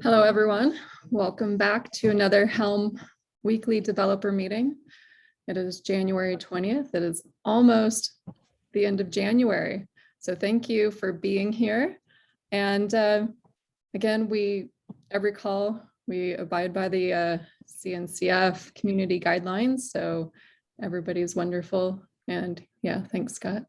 Hello, everyone. Welcome back to another Helm weekly developer meeting. It is January 20th. It is almost the end of January. So thank you for being here. And again, every call, we abide by the CNCF community guidelines. So everybody's wonderful. And yeah, thanks, Scott.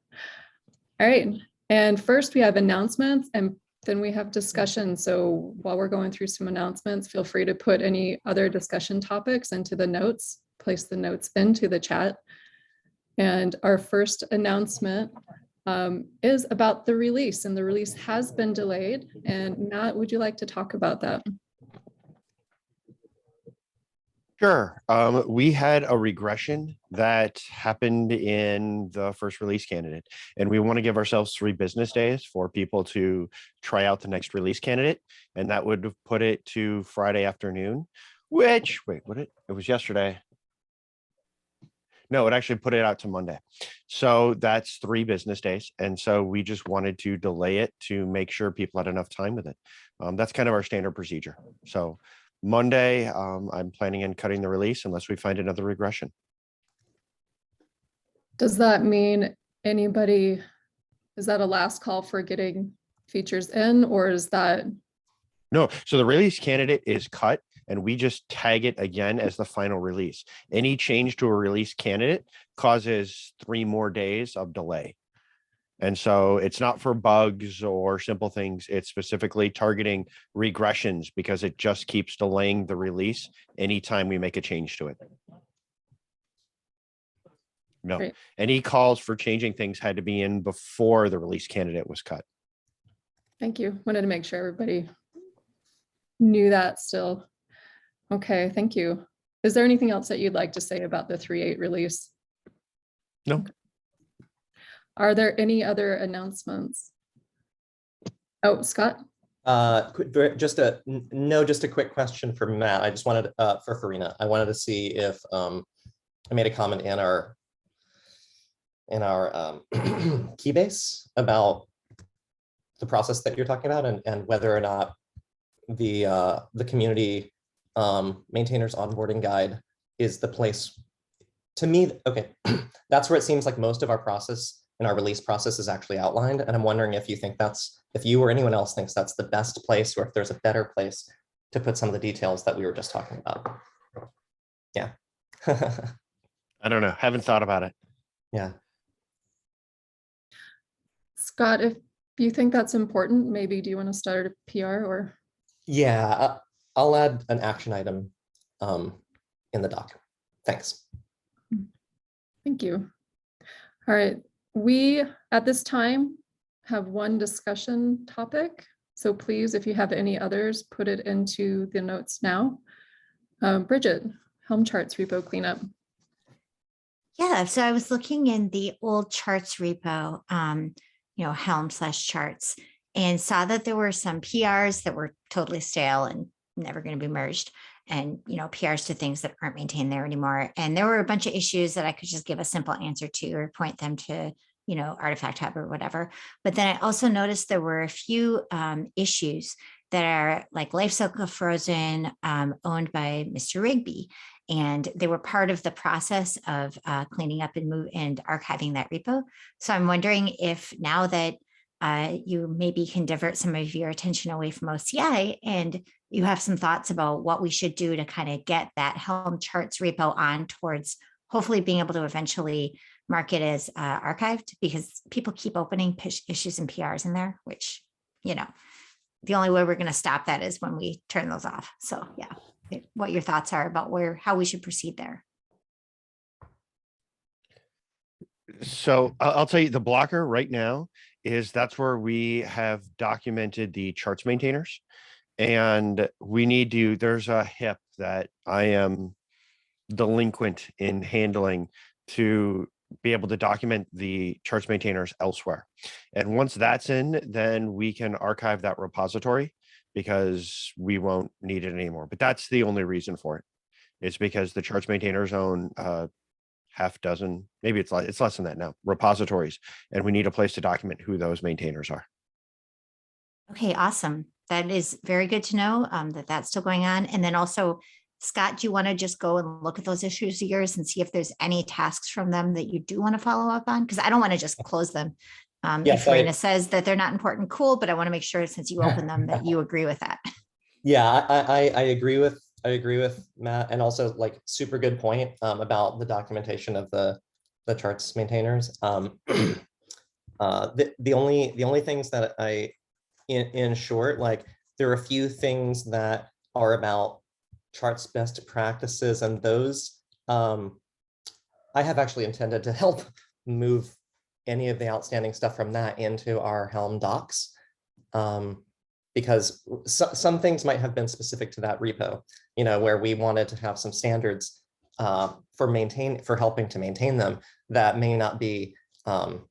All right. And first we have announcements, and then we have discussion. So while we're going through some announcements, feel free to put any other discussion topics into the notes, place the notes into the chat. And our first announcement is about the release, and the release has been delayed. And Matt, would you like to talk about that? Sure. We had a regression that happened in the first release candidate, and we want to give ourselves 3 business days for people to try out the next release candidate. And that would put it to Friday afternoon, which, wait, it was yesterday. No, it actually put it out to Monday. So that's 3 business days. And so we just wanted to delay it to make sure people had enough time with it. That's kind of our standard procedure. So Monday, I'm planning on cutting the release unless we find another regression. Does that mean is that a last call for getting features in, or is that? No, so the release candidate is cut and we just tag it again as the final release. Any change to a release candidate causes 3 more days of delay. And so it's not for bugs or simple things. It's specifically targeting regressions because it just keeps delaying the release anytime we make a change to it. No, Great. Any calls for changing things had to be in before the release candidate was cut. Thank you. Wanted to make sure everybody knew that still. Okay, thank you. Is there anything else that you'd like to say about the 3.8 release? No. Okay. Are there any other announcements? Oh, Scott? Just a quick question for Matt. I just wanted for Farina. I wanted to see if I made a comment in our Keybase about the process that you're talking about and whether or not the community maintainers onboarding guide is the place. To me, okay, that's where it seems like most of our process and our release process is actually outlined. And I'm wondering if you or anyone else thinks that's the best place, or if there's a better place to put some of the details that we were just talking about. Yeah. I don't know. Haven't thought about it. Yeah. Scott, if you think that's important, maybe do you want to start a PR or? Yeah, I'll add an action item in the doc. Thanks. Thank you. All right. We, at this time, have 1 discussion topic. So please, if you have any others, put it into the notes now. Bridget, Helm charts repo cleanup. Yeah, so I was looking in the old charts repo, Helm/charts, and saw that there were some PRs that were totally stale and never going to be merged, and PRs to things that aren't maintained there anymore. And there were a bunch of issues that I could just give a simple answer to or point them to Artifact Hub or whatever. But then I also noticed there were a few issues that are like lifecycle frozen, owned by Mr. Rigby. And they were part of the process of cleaning up and archiving that repo. So I'm wondering if now that you maybe can divert some of your attention away from OCI and you have some thoughts about what we should do to kind of get that Helm charts repo on towards hopefully being able to eventually mark it as archived, because people keep opening issues and PRs in there, which, the only way we're going to stop that is when we turn those off. So yeah, what your thoughts are about how we should proceed there. So I'll tell you, the blocker right now that's where we have documented the charts maintainers, and there's a HIP that I am delinquent in handling to be able to document the charts maintainers elsewhere. And once that's in, then we can archive that repository because we won't need it anymore. But that's the only reason for it. It's because the charts maintainers own half dozen, maybe it's less than that now, repositories, and we need a place to document who those maintainers are. Okay, awesome. That is very good to know that that's still going on. And then also, Scott, do you want to just go and look at those issues of yours and see if there's any tasks from them that you do want to follow up on? Because I don't want to just close them. Yes, If Marina says that they're not important, cool, but I want to make sure since you open them that you agree with that. Yeah, I agree with Matt, and also like super good point about the documentation of the charts maintainers. The only things that in short, like there are a few things that are about charts best practices, and those I have actually intended to help move any of the outstanding stuff from that into our Helm docs. Because some things might have been specific to that repo, where we wanted to have some standards for helping to maintain them that may not be, that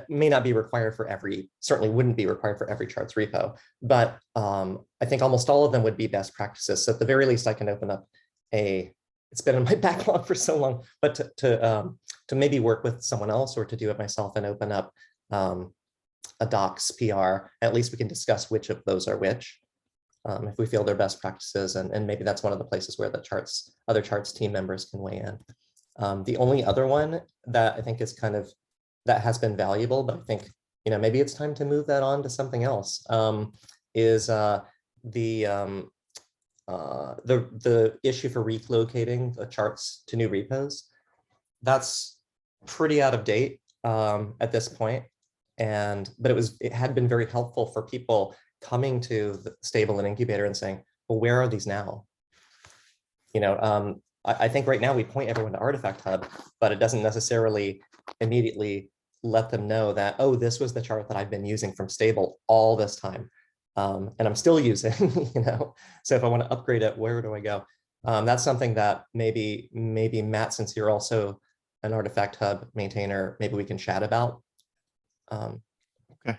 may not be required for certainly wouldn't be required for every charts repo. But I think almost all of them would be best practices. So at the very least, I can open up it's been in my backlog for so long, but to maybe work with someone else or to do it myself and open up a docs PR, at least we can discuss which of those are which, if we feel they're best practices, and maybe that's one of the places where the other charts team members can weigh in. The only other one that I think is that has been valuable, but I think maybe it's time to move that on to something else, is the issue for relocating the charts to new repos. That's pretty out of date at this point. But it had been very helpful for people coming to the Stable and Incubator and saying, well, where are these now? I think right now we point everyone to Artifact Hub, but it doesn't necessarily immediately let them know that, oh, this was the chart that I've been using from Stable all this time. And I'm still using, so if I want to upgrade it, where do I go? That's something that maybe Matt, since you're also an Artifact Hub maintainer, maybe we can chat about. Okay.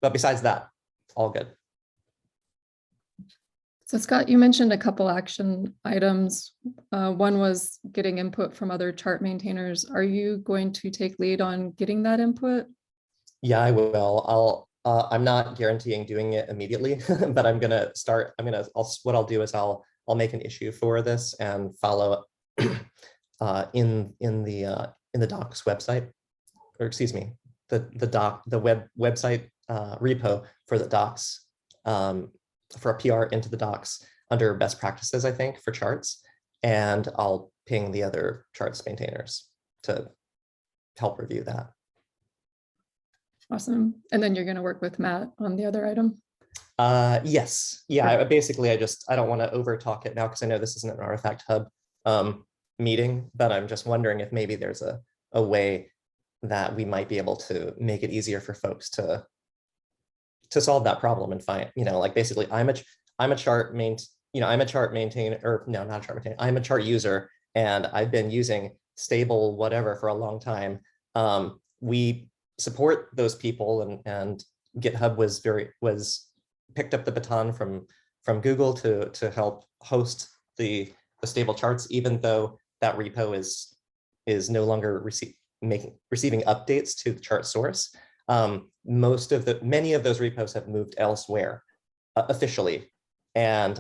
But besides that, all good. So Scott, you mentioned a couple action items. One was getting input from other chart maintainers. Are you going to take lead on getting that input? Yeah, I will. I'm not guaranteeing doing it immediately, but I'm gonna start. What I'll do is I'll make an issue for this and follow up in the docs website, or excuse me, the website repo for the docs, for a PR into the docs under best practices, I think, for charts. And I'll ping the other charts maintainers to help review that. Awesome. And then you're going to work with Matt on the other item? Yes. Yeah, basically, I don't want to over talk it now because I know this isn't an Artifact Hub meeting, but I'm just wondering if maybe there's a way that we might be able to make it easier for folks to solve that problem and find, like basically I'm a chart maintainer, or no, not a chart maintainer. I'm a chart user and I've been using Stable whatever for a long time. We support those people, and GitHub was picked up the baton from Google to help host the Stable charts, even though that repo is no longer receiving updates to the chart source. Many of those repos have moved elsewhere officially, and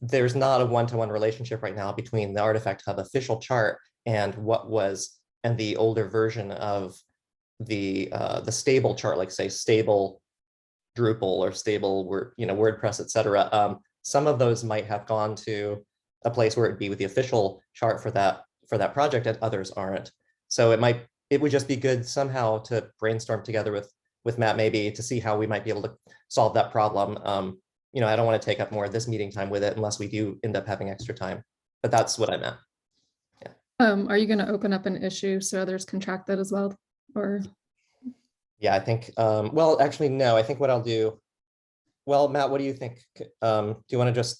there's not a one-to-one relationship right now between the Artifact Hub official chart and the older version of the Stable chart, like say Stable Drupal or Stable WordPress, etc. Some of those might have gone to a place where it'd be with the official chart for that project, and others aren't. So it would just be good somehow to brainstorm together with Matt, maybe to see how we might be able to solve that problem. I don't want to take up more of this meeting time with it unless we do end up having extra time, but that's what I meant. Yeah. Are you going to open up an issue so others can track that as well? Or yeah, I think, well, actually, no, I think what I'll do, well, Matt, what do you think? Do you want to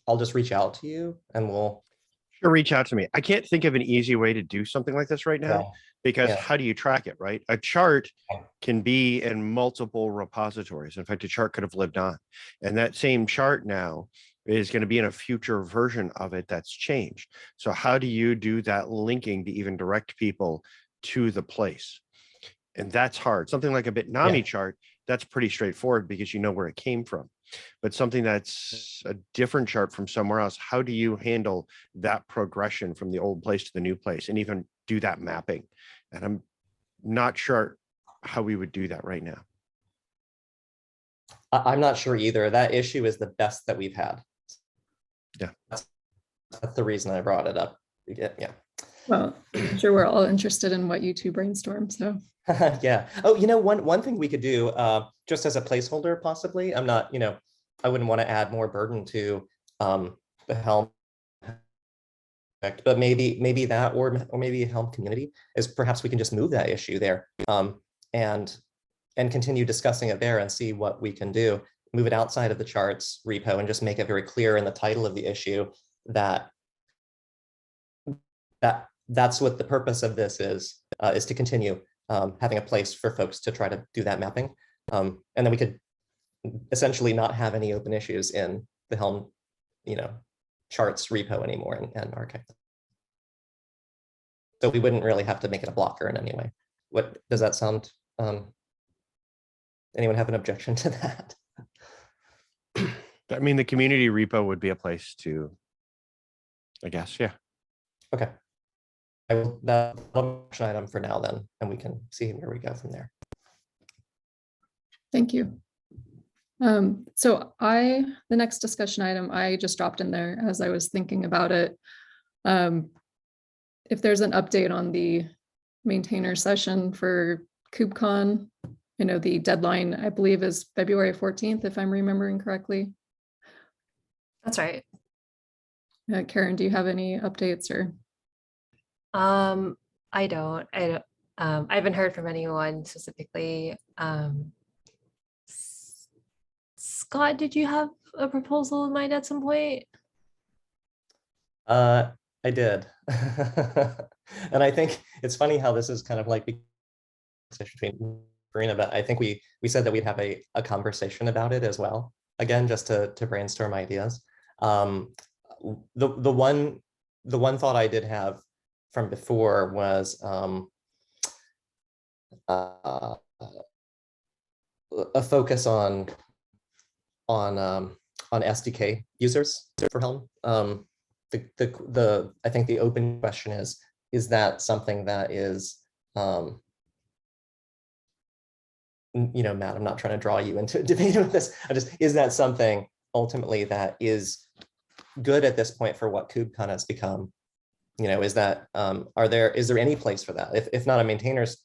I'll just reach out to you and we'll. Sure, reach out to me. I can't think of an easy way to do something like this right now, because how do you track it, right? A chart can be in multiple repositories. In fact, a chart could have lived on, and that same chart now is going to be in a future version of it that's changed. So how do you do that linking to even direct people to the place? And that's hard. Something like a Bitnami chart, that's pretty straightforward because you know where it came from. But something that's a different chart from somewhere else, how do you handle that progression from the old place to the new place and even do that mapping? And I'm not sure how we would do that right now. I'm not sure either. That issue is the best that we've had. Yeah. That's the reason I brought it up. Yeah. Well, I'm sure we're all interested in what you two brainstorm, so. Yeah. Oh, one thing we could do, just as a placeholder, possibly. I'm not, I wouldn't want to add more burden to the Helm, but maybe that, or maybe Helm community is perhaps we can just move that issue there, and continue discussing it there and see what we can do. Move it outside of the charts repo and just make it very clear in the title of the issue that that's what the purpose of this is to continue having a place for folks to try to do that mapping. And then we could essentially not have any open issues in the Helm, charts repo anymore and archive. So we wouldn't really have to make it a blocker in any way. What does that sound? Anyone have an objection to that? I mean, the community repo would be a place to, I guess, yeah. Okay. That's an action item for now then, and we can see where we go from there. Thank you. So the next discussion item, I just dropped in there as I was thinking about it. If there's an update on the maintainer session for KubeCon, the deadline, I believe, is February 14th, if I'm remembering correctly. That's right. Karen, do you have any updates or? I don't. I haven't heard from anyone specifically. Scott, did you have a proposal in mind at some point? I did. And I think it's funny how this is kind of like between Karina, but I think we said that we'd have a conversation about it as well. Again, just to brainstorm ideas. The one thought I did have from before was a focus on SDK users for Helm. I think the open question is that something that is Matt, I'm not trying to draw you into a debate with this. Is that something ultimately that is good at this point for what KubeCon has become? Is that, is there any place for that? If not a maintainers,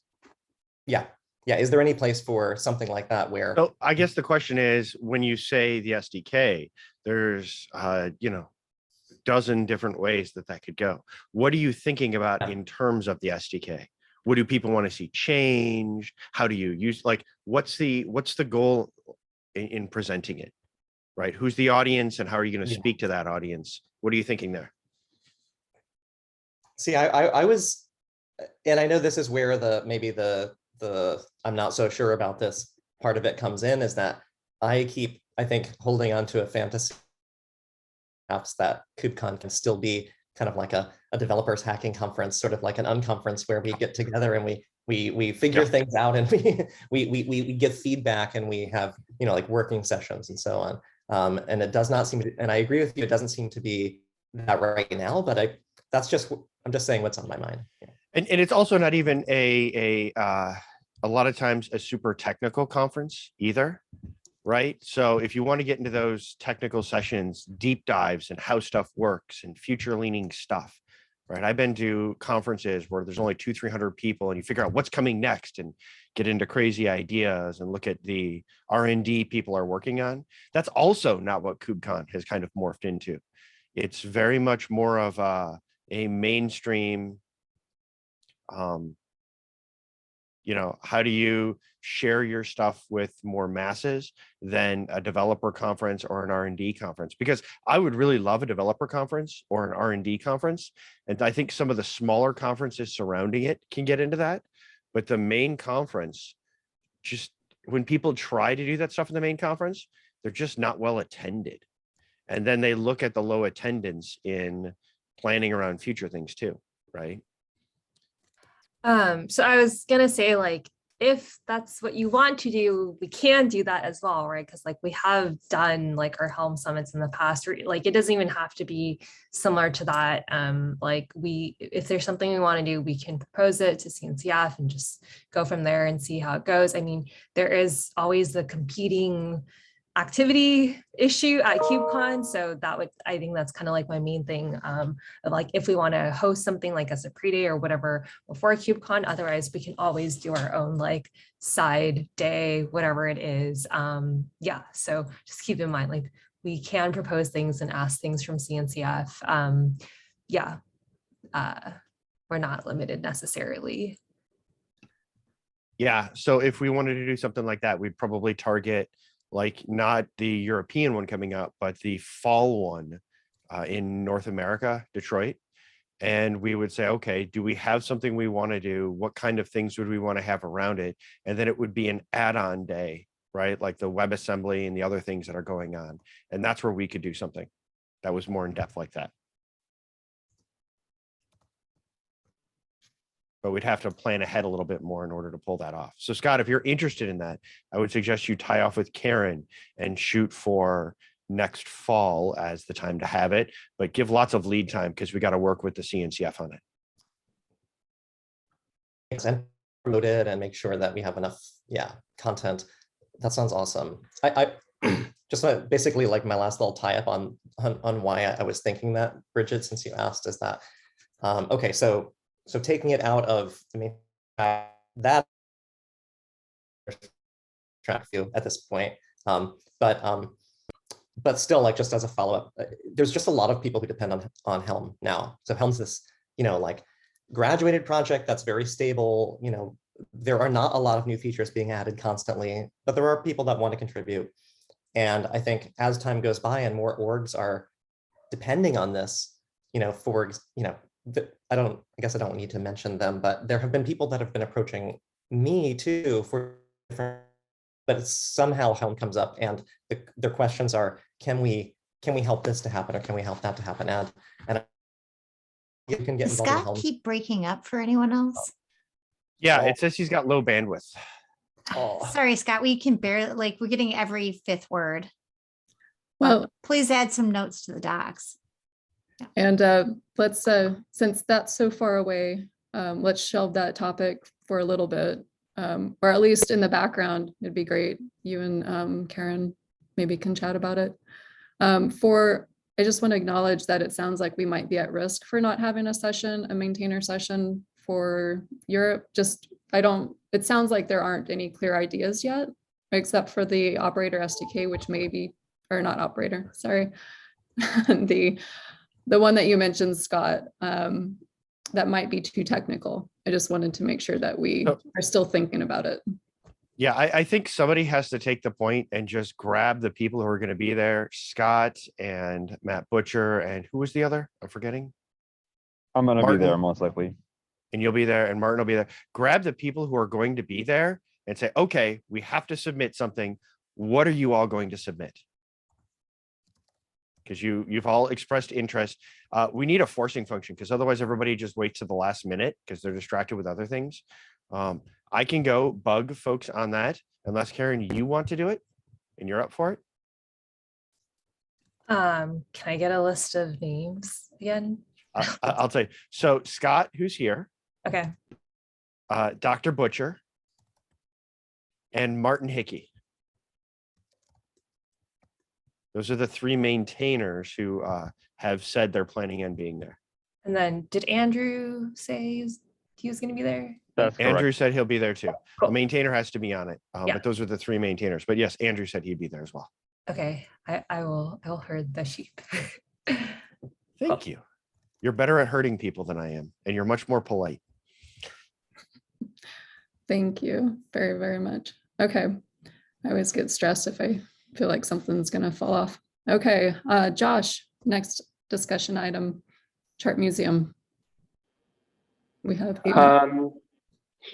yeah. Is there any place for something like that where? So I guess the question is, when you say the SDK, there's, dozen different ways that could go. What are you thinking about in terms of the SDK? What do people want to see change? How do you use, what's the goal in presenting it, right? Who's the audience and how are you going to speak to that audience? What are you thinking there? See, I was, and I know this is where maybe the I'm not so sure about this part of it comes in, is that I think holding on to a fantasy perhaps that KubeCon can still be kind of like a developers hacking conference, sort of like an unconference where we get together and we figure things out and we give feedback and we have like working sessions and so on. And it does not seem to, and I agree with you, it doesn't seem to be that right now, but I'm just saying what's on my mind. Yeah. And it's also not even a lot of times a super technical conference either, right? So if you want to get into those technical sessions, deep dives and how stuff works and future leaning stuff, right? I've been to conferences where there's only 200-300 people and you figure out what's coming next and get into crazy ideas and look at the R&D people are working on. That's also not what KubeCon has kind of morphed into. It's very much more of a mainstream, how do you share your stuff with more masses than a developer conference or an R&D conference? Because I would really love a developer conference or an R&D conference. And I think some of the smaller conferences surrounding it can get into that. But the main conference, just when people try to do that stuff in the main conference, they're just not well attended. And then they look at the low attendance in planning around future things too, right? So I was gonna say, if that's what you want to do, we can do that as well, right? Because like we have done like our Helm summits in the past, or like it doesn't even have to be similar to that. Like if there's something we want to do, we can propose it to CNCF and just go from there and see how it goes. I mean, there is always the competing activity issue at KubeCon. So I think that's kind of like my main thing of like, if we want to host something like as a pre-day or whatever before KubeCon, otherwise we can always do our own like side day, whatever it is. Yeah, so just keep in mind, like we can propose things and ask things from CNCF. Yeah, we're not limited necessarily. Yeah, so if we wanted to do something like that, we'd probably target like not the European one coming up, but the fall one in North America, Detroit. And we would say, okay, do we have something we want to do? What kind of things would we want to have around it? And then it would be an add-on day, right? Like the WebAssembly and the other things that are going on. And that's where we could do something that was more in depth like that. But we'd have to plan ahead a little bit more in order to pull that off. So Scott, if you're interested in that, I would suggest you tie off with Karen and shoot for next fall as the time to have it, but give lots of lead time because we got to work with the CNCF on it. And promote it and make sure that we have enough, content. That sounds awesome. I just basically like my last little tie up on why I was thinking that, Bridget, since you asked, is that, okay, so taking it out of, I mean, that track view at this point, but still, like, just as a follow-up, there's just a lot of people who depend on Helm now. So Helm's this, like graduated project that's very stable. There are not a lot of new features being added constantly, but there are people that want to contribute. And I think as time goes by and more orgs are depending on this, I guess I don't need to mention them, but there have been people that have been approaching me too for different, but somehow Helm comes up and their questions are, can we help this to happen, or can we help that to happen? And you can get Does involved in Scott Helm. keep breaking up for anyone else? Yeah, it says he's got low bandwidth. Oh. Sorry, Scott, we can barely, like, we're getting every fifth word. Well, Please add some notes to the docs. and let's, since that's so far away, let's shelve that topic for a little bit, or at least in the background. It'd be great. You and Karen maybe can chat about it. I just want to acknowledge that it sounds like we might be at risk for not having a maintainer session for Europe. It sounds like there aren't any clear ideas yet, except for the operator SDK, which maybe, or not operator, sorry. The one that you mentioned, Scott, that might be too technical. I just wanted to make sure that we are still thinking about it. Yeah, I think somebody has to take the point and just grab the people who are going to be there. Scott and Matt Butcher, and who was the other? I'm forgetting. I'm going to be Martin. there most likely. And you'll be there, and Martin will be there. Grab the people who are going to be there and say, okay, we have to submit something. What are you all going to submit? Because you've all expressed interest. We need a forcing function, because otherwise everybody just waits to the last minute because they're distracted with other things. I can go bug folks on that, unless Karen, you want to do it and you're up for it. Can I get a list of names again? I'll tell you. So Scott, who's here, Okay. Dr. Butcher, and Martin Hickey. Those are the three maintainers who have said they're planning on being there. And then did Andrew say he was going to be there? That's Andrew correct. said he'll be there too. Cool. The maintainer has to be on it, Yeah. but those are the three maintainers. But yes, Andrew said he'd be there as well. Okay, I'll herd the sheep. Thank you. You're better at hurting people than I am, and you're much more polite. Thank you very, very much. Okay. I always get stressed if I feel like something's going to fall off. Okay. Josh, next discussion item, chart museum. We have 8 minutes.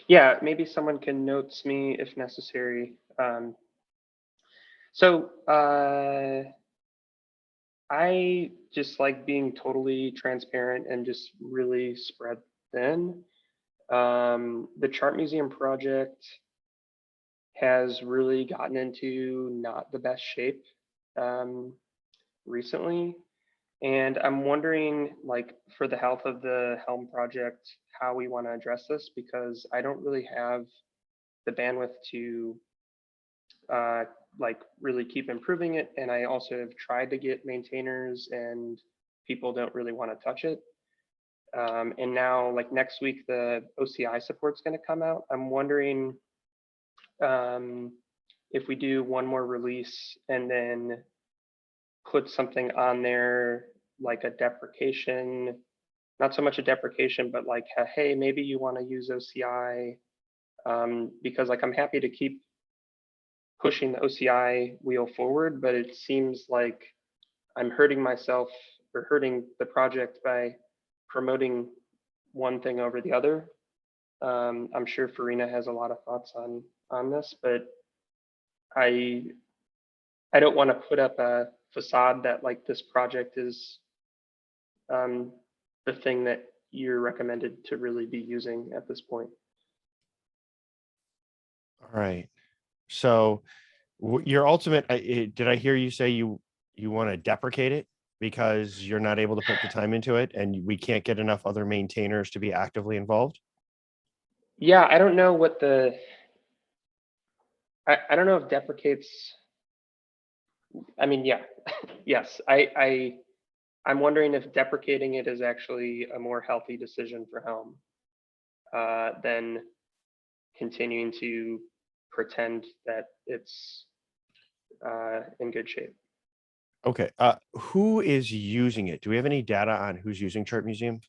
Yeah, maybe someone can notes me if necessary. So I just like being totally transparent and just really spread thin. The Chart Museum project has really gotten into not the best shape recently. And I'm wondering, like, for the health of the Helm project, how we want to address this, because I don't really have the bandwidth to like really keep improving it. And I also have tried to get maintainers and people don't really want to touch it. And now, like, next week, the OCI support's going to come out. I'm wondering if we do one more release and then put something on there like a deprecation, not so much a deprecation, but like, hey, maybe you want to use OCI, because like I'm happy to keep pushing the OCI wheel forward, but it seems like I'm hurting myself or hurting the project by promoting one thing over the other. I'm sure Farina has a lot of thoughts on this, but I don't want to put up a facade that like this project is the thing that you're recommended to really be using at this point. All right. So your ultimate, did I hear you say you want to deprecate it because you're not able to put the time into it and we can't get enough other maintainers to be actively involved? Yeah, I don't know what the, I don't know if deprecates, I mean, yeah, yes, I'm wondering if deprecating it is actually a more healthy decision for Helm than continuing to pretend that it's in good shape. Okay. Who is using it? Do we have any data on who's using Chart Museum?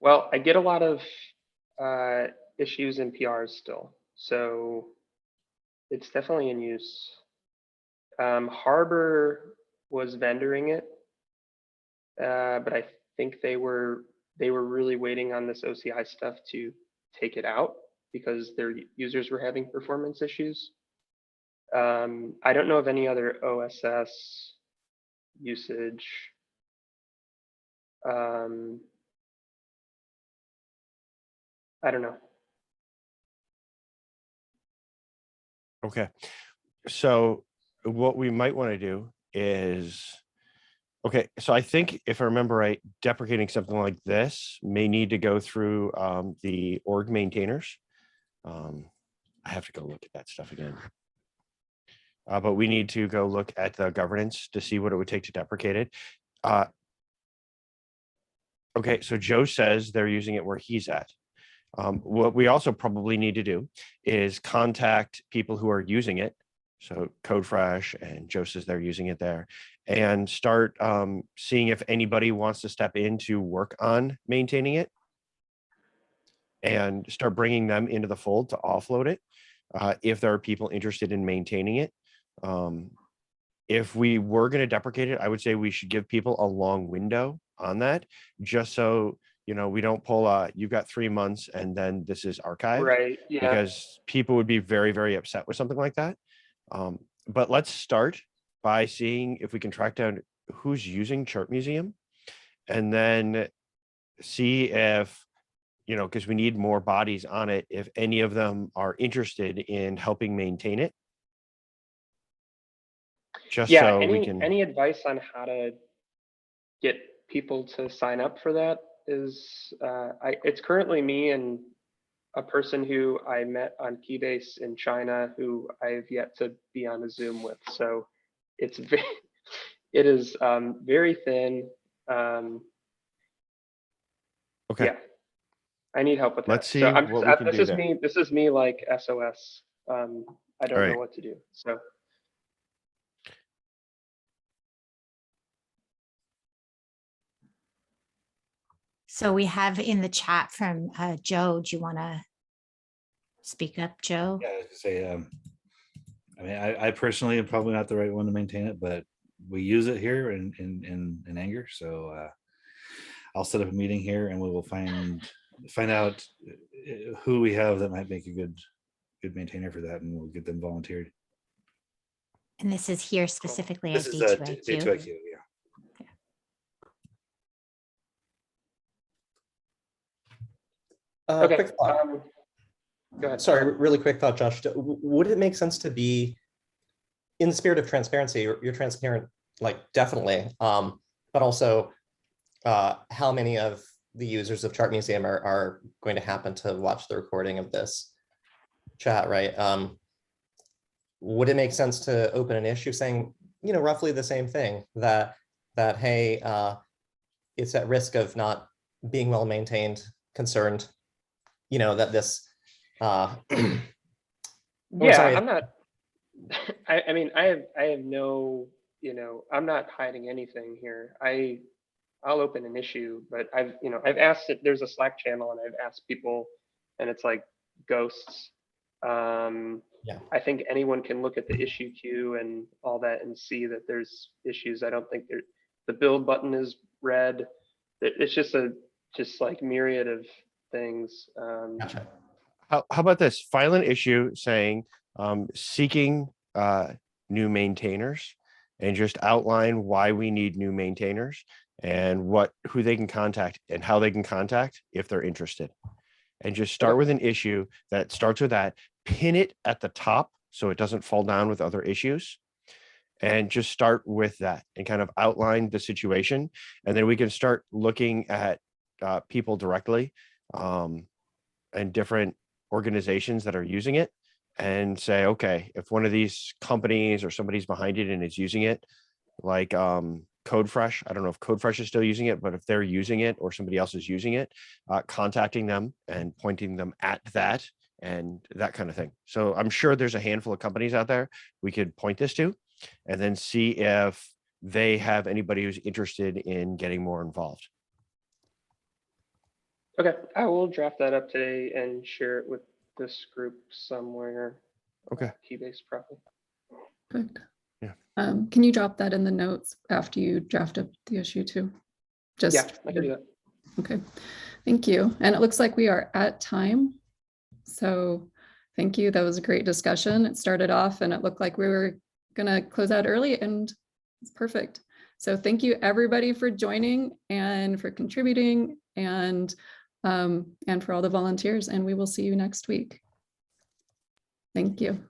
Well, I get a lot of issues and PRs still, so it's definitely in use. Harbor was vendoring it, but I think they were really waiting on this OCI stuff to take it out because their users were having performance issues. I don't know of any other OSS usage. I don't know. Okay. So what we might want to do is, okay, so I think if I remember right, deprecating something like this may need to go through the org maintainers. I have to go look at that stuff again. But we need to go look at the governance to see what it would take to deprecate it. Okay, so Joe says they're using it where he's at. What we also probably need to do is contact people who are using it. So CodeFresh and Joe says they're using it there, and start seeing if anybody wants to step in to work on maintaining it and start bringing them into the fold to offload it. If there are people interested in maintaining it. If we were going to deprecate it, I would say we should give people a long window on that, just so, you know, we don't pull you've got 3 months and then this is archived. Right. Yeah. Because people would be very, very upset with something like that. But let's start by seeing if we can track down who's using Chart Museum, and then see if, you know, because we need more bodies on it, if any of them are interested in helping maintain it. Just Yeah. so we can. Any advice on how to get people to sign up for that is it's currently me and a person who I met on Keybase in China who I've yet to be on a Zoom with. So it's it is very thin. Okay. Yeah, I need help with that. Let's see so I'm what just, we can this do is there. me. This is me like SOS. I don't All know right. what to do. So. So we have in the chat from Joe. Do you want to speak up, Joe? Yeah, I was gonna say, I mean, I personally am probably not the right one to maintain it, but we use it here in Anger. So I'll set up a meeting here and we will find out who we have that might make a good maintainer for that, and we'll get them volunteered. And this is here specifically This at is D2IQ. D2IQ, yeah. Okay. Quick thought. Go ahead. Sorry, really quick thought, Josh. Would it make sense to be, in the spirit of transparency, you're transparent, like definitely, but also how many of the users of Chart Museum are going to happen to watch the recording of this chat, right? Would it make sense to open an issue saying, roughly the same thing, that hey, it's at risk of not being well maintained, concerned, that this Yeah, sorry. I'm not, I mean, I have no, I'm not hiding anything here. I'll open an issue, but I've asked it, there's a Slack channel and I've asked people and it's like ghosts. Yeah. I think anyone can look at the issue queue and all that and see that there's issues. I don't think the build button is red. It's just like myriad of things. Gotcha. How about this? File an issue saying seeking new maintainers, and just outline why we need new maintainers and who they can contact and how they can contact if they're interested. And just start with an issue that starts with that, pin it at the top so it doesn't fall down with other issues. And just start with that and kind of outline the situation. And then we can start looking at people directly and different organizations that are using it and say, okay, if one of these companies or somebody's behind it and is using it, like CodeFresh, I don't know if CodeFresh is still using it, but if they're using it or somebody else is using it, contacting them and pointing them at that and that kind of thing. So I'm sure there's a handful of companies out there we could point this to and then see if they have anybody who's interested in getting more involved. Okay, I will draft that up today and share it with this group somewhere. Okay. Keybase probably. Perfect. Yeah. Can you drop that in the notes after you draft up the issue too? Just Yeah, I can do that. Okay, thank you. And it looks like we are at time. So thank you. That was a great discussion. It started off and it looked like we were going to close out early and it's perfect. So thank you everybody for joining and for contributing and for all the volunteers, and we will see you next week. Thank you.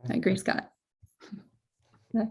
I agree, Scott. Bye.